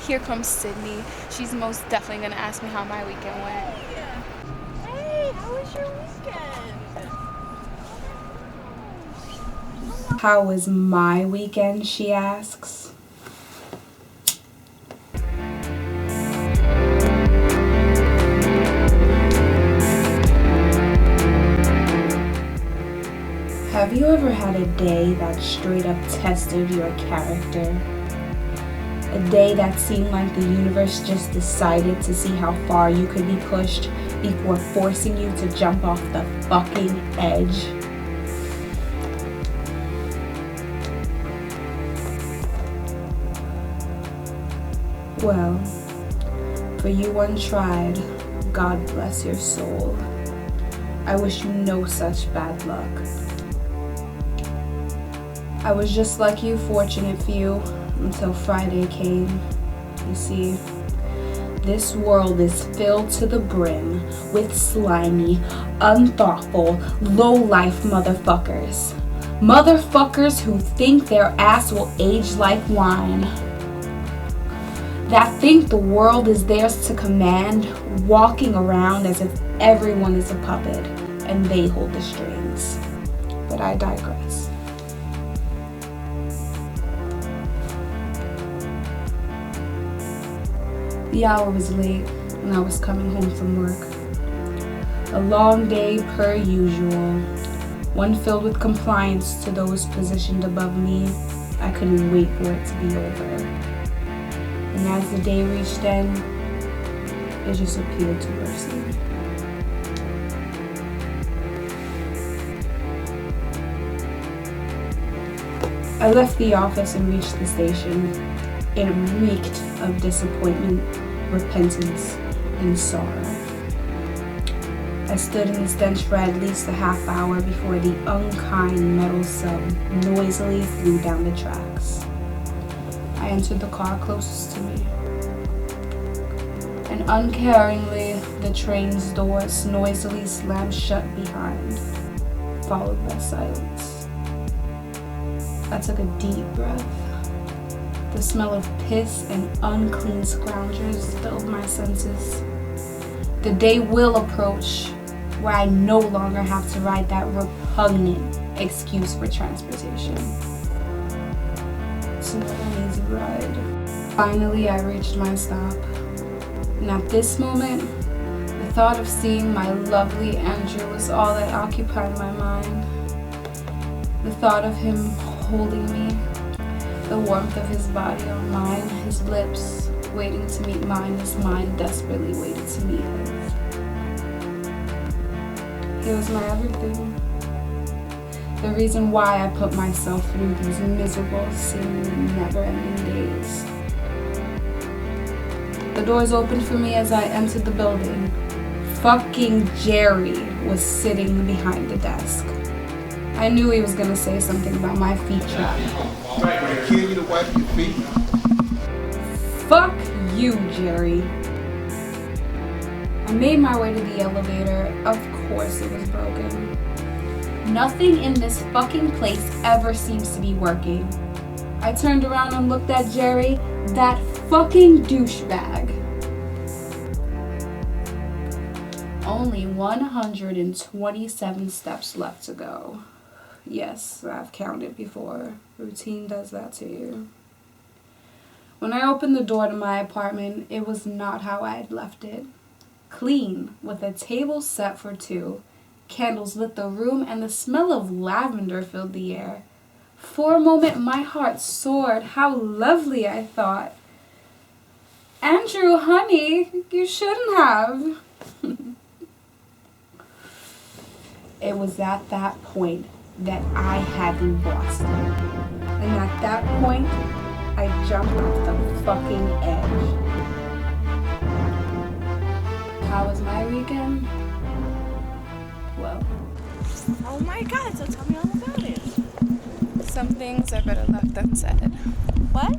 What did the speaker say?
here comes Sydney. She's most definitely going to ask me how my weekend went. Hey, how was your weekend? How was my weekend, she asks. Have you ever had a day that straight up tested your character? A day that seemed like the universe just decided to see how far you could be pushed before forcing you to jump off the fucking edge? Well, for you untried, God bless your soul. I wish you no such bad luck. I was just like you, fortunate few, until Friday came. You see, this world is filled to the brim with slimy, unthoughtful, low-life motherfuckers. Motherfuckers who think their ass will age like wine. That think the world is theirs to command, walking around as if everyone is a puppet and they hold the strings. But I digress. The hour was late and I was coming home from work. A long day per usual, one filled with compliance to those positioned above me. I couldn't wait for it to be over. And as the day reached end, it just appeared to worsen. I left the office and reached the station. It reeked of disappointment, repentance, and sorrow. I stood in the stench for at least a half hour before the unkind metal sub noisily flew down the tracks. I entered the car closest to me, and uncaringly the train's doors noisily slammed shut behind, followed by silence. I took a deep breath. The smell of piss and unclean scroungers filled my senses. The day will approach where I no longer have to ride that repugnant excuse for transportation. It's not an easy ride. Finally, I reached my stop. And at this moment, the thought of seeing my lovely Andrew was all that occupied my mind. The thought of him holding me, the warmth of his body on mine, his lips waiting to meet mine as mine desperately waited to meet his. He was my everything. The reason why I put myself through these miserable, seemingly never-ending days. The doors opened for me as I entered the building. Fucking Jerry was sitting behind the desk. I knew he was gonna say something about my feet trap. Would it kill you to wipe your feet? Fuck you, Jerry. I made my way to the elevator. Of course it was broken. Nothing in this fucking place ever seems to be working. I turned around and looked at Jerry, that fucking douchebag. Only 127 steps left to go. Yes, I've counted before. Routine does that to you. When I opened the door to my apartment, it was not how I had left it. Clean, with a table set for two. Candles lit the room and the smell of lavender filled the air. For a moment, my heart soared. How lovely, I thought. Andrew, honey, you shouldn't have. It was at that point that I had lost it. And at that point, I jumped off the fucking edge. How was my weekend? Well. Oh my god, so tell me all about it. Some things are better left unsaid. What?